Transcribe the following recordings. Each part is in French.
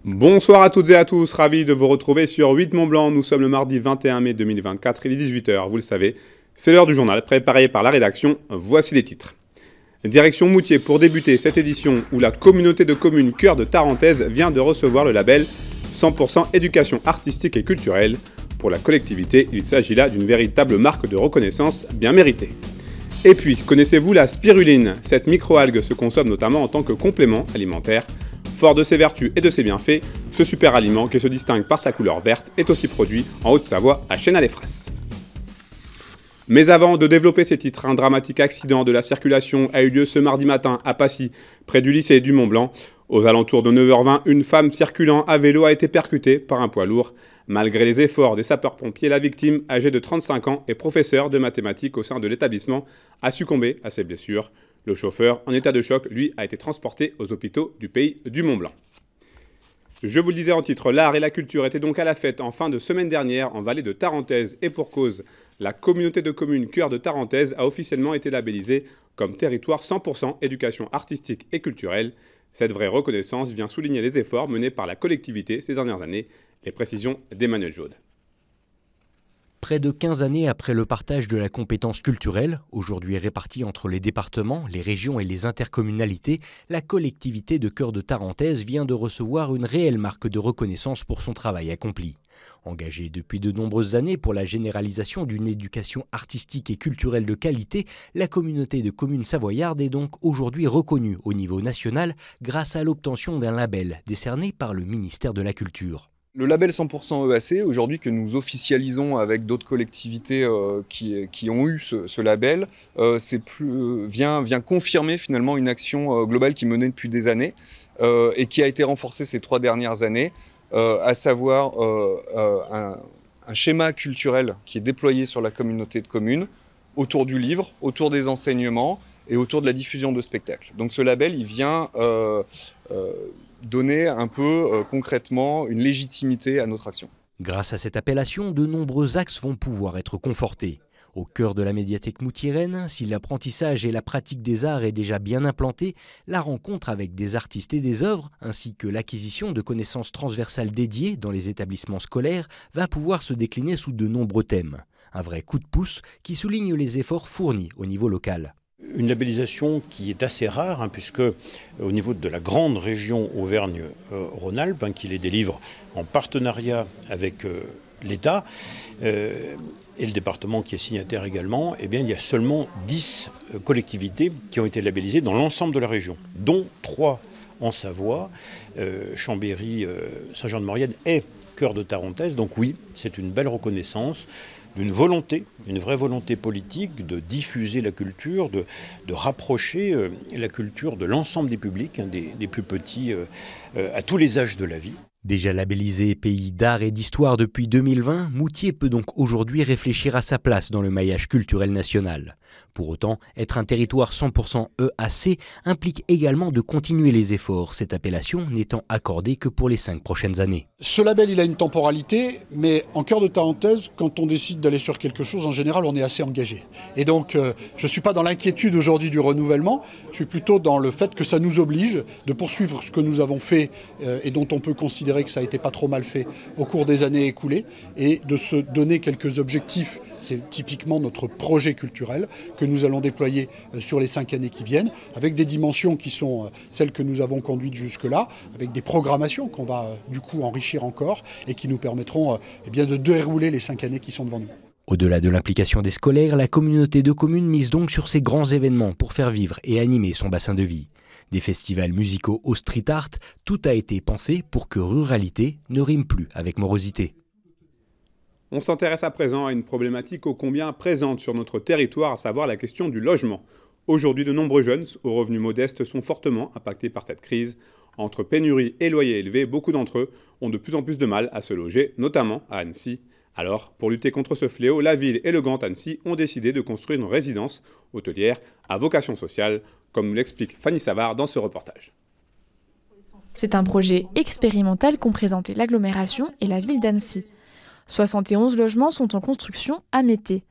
Bonsoir à toutes et à tous, ravi de vous retrouver sur 8 Mont Blanc. Nous sommes le mardi 21 mai 2024, il est 18 h, vous le savez. C'est l'heure du journal préparé par la rédaction. Voici les titres. Direction Moutier pour débuter cette édition où la communauté de communes Cœur de Tarentaise vient de recevoir le label 100% éducation artistique et culturelle. Pour la collectivité, il s'agit là d'une véritable marque de reconnaissance bien méritée. Et puis, connaissez-vous la spiruline? Cette microalgue se consomme notamment en tant que complément alimentaire. Fort de ses vertus et de ses bienfaits, ce super aliment qui se distingue par sa couleur verte est aussi produit en Haute-Savoie à Chénat-les-Frasses. Mais avant de développer ces titres, un dramatique accident de la circulation a eu lieu ce mardi matin à Passy, près du lycée du Mont-Blanc. Aux alentours de 9 h 20, une femme circulant à vélo a été percutée par un poids lourd. Malgré les efforts des sapeurs-pompiers, la victime, âgée de 35 ans et professeure de mathématiques au sein de l'établissement, a succombé à ses blessures. Le chauffeur, en état de choc, lui, a été transporté aux hôpitaux du pays du Mont-Blanc. Je vous le disais en titre, l'art et la culture étaient donc à la fête en fin de semaine dernière en vallée de Tarentaise et pour cause. La communauté de communes Cœur de Tarentaise a officiellement été labellisée comme territoire 100% éducation artistique et culturelle. Cette vraie reconnaissance vient souligner les efforts menés par la collectivité ces dernières années. Les précisions d'Emmanuel Jaude. Près de 15 années après le partage de la compétence culturelle, aujourd'hui répartie entre les départements, les régions et les intercommunalités, la collectivité de Cœur de Tarentaise vient de recevoir une réelle marque de reconnaissance pour son travail accompli. Engagée depuis de nombreuses années pour la généralisation d'une éducation artistique et culturelle de qualité, la communauté de communes savoyardes est donc aujourd'hui reconnue au niveau national grâce à l'obtention d'un label décerné par le ministère de la Culture. Le label 100% EAC, aujourd'hui que nous officialisons avec d'autres collectivités qui ont eu ce label, vient confirmer finalement une action globale qui menait depuis des années et qui a été renforcée ces 3 dernières années, à savoir un schéma culturel qui est déployé sur la communauté de communes autour du livre, autour des enseignements et autour de la diffusion de spectacles. Donc ce label, il vient donner un peu concrètement une légitimité à notre action. Grâce à cette appellation, de nombreux axes vont pouvoir être confortés. Au cœur de la médiathèque moutieraine, si l'apprentissage et la pratique des arts est déjà bien implanté, la rencontre avec des artistes et des œuvres, ainsi que l'acquisition de connaissances transversales dédiées dans les établissements scolaires, va pouvoir se décliner sous de nombreux thèmes. Un vrai coup de pouce qui souligne les efforts fournis au niveau local. Une labellisation qui est assez rare, puisque au niveau de la grande région Auvergne-Rhône-Alpes, qui les délivre en partenariat avec l'État et le département qui est signataire également, il y a seulement 10 collectivités qui ont été labellisées dans l'ensemble de la région, dont 3 en Savoie, Chambéry, Saint-Jean-de-Maurienne et Cœur de Tarentaise. Donc oui, c'est une belle reconnaissance d'une volonté, une vraie volonté politique de diffuser la culture, de rapprocher la culture de l'ensemble des publics, des plus petits à tous les âges de la vie. Déjà labellisé pays d'art et d'histoire depuis 2020, Moutier peut donc aujourd'hui réfléchir à sa place dans le maillage culturel national. Pour autant, être un territoire 100% EAC implique également de continuer les efforts, cette appellation n'étant accordée que pour les 5 prochaines années. Ce label, il a une temporalité, mais en Cœur de Tarentaise, quand on décide d'aller sur quelque chose, en général, on est assez engagé. Et donc, je ne suis pas dans l'inquiétude aujourd'hui du renouvellement, je suis plutôt dans le fait que ça nous oblige de poursuivre ce que nous avons fait et dont on peut considérer que ça a été pas trop mal fait au cours des années écoulées et de se donner quelques objectifs. C'est typiquement notre projet culturel que nous allons déployer sur les 5 années qui viennent, avec des dimensions qui sont celles que nous avons conduites jusque-là, avec des programmations qu'on va du coup enrichir encore et qui nous permettront de dérouler les 5 années qui sont devant nous. Au-delà de l'implication des scolaires, la communauté de communes mise donc sur ces grands événements pour faire vivre et animer son bassin de vie. Des festivals musicaux au street art, tout a été pensé pour que ruralité ne rime plus avec morosité. On s'intéresse à présent à une problématique ô combien présente sur notre territoire, à savoir la question du logement. Aujourd'hui, de nombreux jeunes aux revenus modestes sont fortement impactés par cette crise. Entre pénurie et loyers élevés, beaucoup d'entre eux ont de plus en plus de mal à se loger, notamment à Annecy. Alors, pour lutter contre ce fléau, la ville et le Grand Annecy ont décidé de construire une résidence hôtelière à vocation sociale, comme nous l'explique Fanny Savard dans ce reportage. C'est un projet expérimental qu'ont présenté l'agglomération et la ville d'Annecy. 71 logements sont en construction à Mété.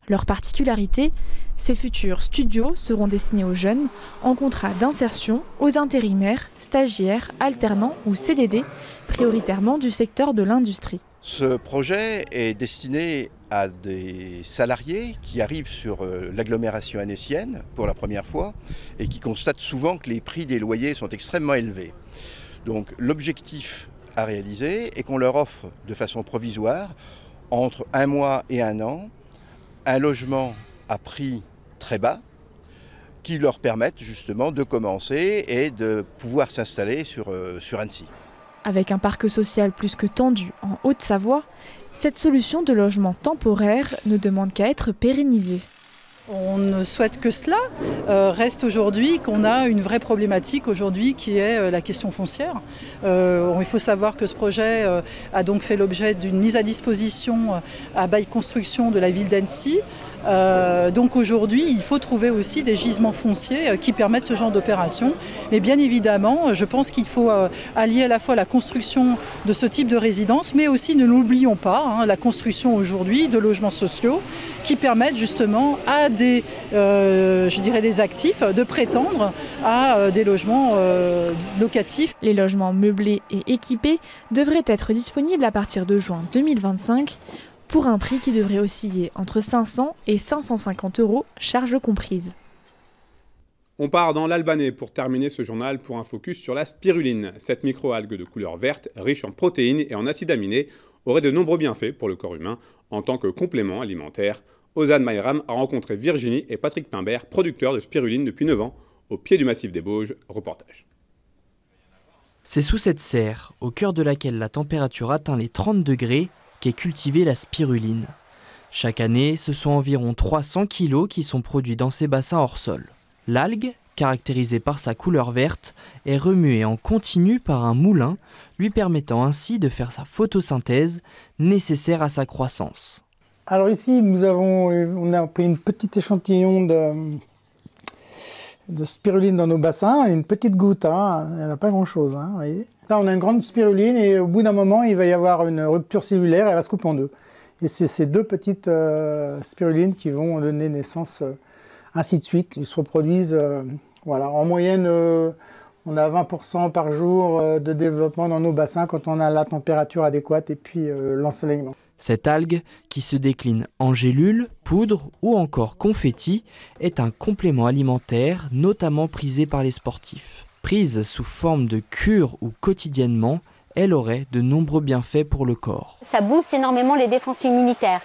Leur particularité, ces futurs studios seront destinés aux jeunes en contrat d'insertion, aux intérimaires, stagiaires, alternants ou CDD, prioritairement du secteur de l'industrie. Ce projet est destiné à des salariés qui arrivent sur l'agglomération annécienne pour la première fois et qui constatent souvent que les prix des loyers sont extrêmement élevés. Donc l'objectif à réaliser est qu'on leur offre de façon provisoire, entre 1 mois et 1 an, un logement à prix très bas qui leur permettent justement de commencer et de pouvoir s'installer sur Annecy. Avec un parc social plus que tendu en Haute-Savoie, cette solution de logement temporaire ne demande qu'à être pérennisée. On ne souhaite que cela. Reste aujourd'hui qu'on a une vraie problématique aujourd'hui qui est la question foncière. Il faut savoir que ce projet a donc fait l'objet d'une mise à disposition à bail construction de la ville d'Annecy. Donc aujourd'hui, il faut trouver aussi des gisements fonciers qui permettent ce genre d'opération. Mais bien évidemment, je pense qu'il faut allier à la fois la construction de ce type de résidence, mais aussi, ne l'oublions pas, la construction aujourd'hui de logements sociaux qui permettent justement à des actifs de prétendre à des logements locatifs. Les logements meublés et équipés devraient être disponibles à partir de juin 2025 pour un prix qui devrait osciller entre 500 et 550 €, charges comprises. On part dans l'Albanais pour terminer ce journal pour un focus sur la spiruline. Cette microalgue de couleur verte, riche en protéines et en acides aminés, aurait de nombreux bienfaits pour le corps humain en tant que complément alimentaire. Ozan Mayram a rencontré Virginie et Patrick Pimbert, producteurs de spiruline depuis 9 ans, au pied du massif des Bauges. Reportage. C'est sous cette serre, au cœur de laquelle la température atteint les 30 degrés, qu'est cultivée la spiruline. Chaque année, ce sont environ 300 kilos qui sont produits dans ces bassins hors sol. L'algue, caractérisée par sa couleur verte, est remuée en continu par un moulin, lui permettant ainsi de faire sa photosynthèse nécessaire à sa croissance. Alors ici, on a pris une petite échantillon de spiruline dans nos bassins, une petite goutte, il n'y en a pas grand-chose, vous voyez. Là, on a une grande spiruline et au bout d'un moment, il va y avoir une rupture cellulaire et elle va se couper en deux. Et c'est ces deux petites spirulines qui vont donner naissance, ainsi de suite. Ils se reproduisent, en moyenne, on a 20% par jour de développement dans nos bassins quand on a la température adéquate et puis l'ensoleillement. Cette algue, qui se décline en gélules, poudre ou encore confetti, est un complément alimentaire notamment prisé par les sportifs. Prise sous forme de cure ou quotidiennement, elle aurait de nombreux bienfaits pour le corps. Ça booste énormément les défenses immunitaires.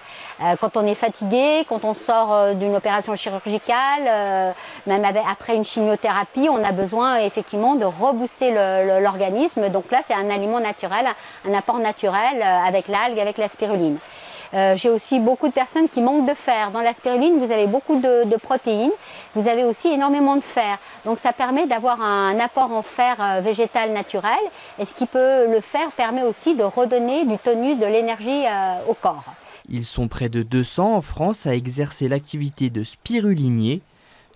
Quand on est fatigué, quand on sort d'une opération chirurgicale, même après une chimiothérapie, on a besoin effectivement de rebooster l'organisme. Donc là, c'est un aliment naturel, un apport naturel avec l'algue, avec la spiruline. J'ai aussi beaucoup de personnes qui manquent de fer. Dans la spiruline, vous avez beaucoup de protéines, vous avez aussi énormément de fer. Donc ça permet d'avoir un apport en fer végétal naturel. Et ce qui peut le faire permet aussi de redonner du tonus, de l'énergie au corps. Ils sont près de 200 en France à exercer l'activité de spirulinier.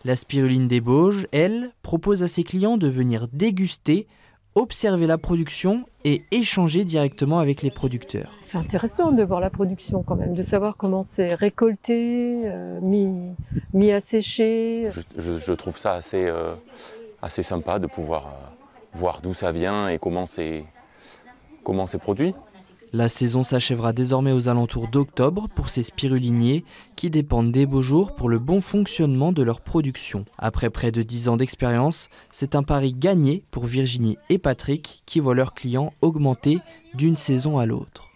La spiruline des Bauges, elle, propose à ses clients de venir déguster, observer la production et échanger directement avec les producteurs. C'est intéressant de voir la production quand même, de savoir comment c'est récolté, mis à sécher. Je trouve ça assez sympa de pouvoir voir d'où ça vient et comment c'est produit. La saison s'achèvera désormais aux alentours d'octobre pour ces spiruliniers qui dépendent des beaux jours pour le bon fonctionnement de leur production. Après près de 10 ans d'expérience, c'est un pari gagné pour Virginie et Patrick qui voient leurs clients augmenter d'une saison à l'autre.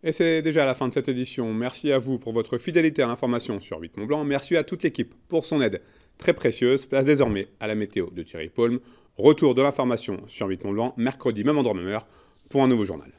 Et c'est déjà la fin de cette édition. Merci à vous pour votre fidélité à l'information sur 8 Mont Blanc. Merci à toute l'équipe pour son aide très précieuse. Place désormais à la météo de Thierry Paulme. Retour de l'information sur 8 Mont Blanc, mercredi, même endroit, même heure, pour un nouveau journal.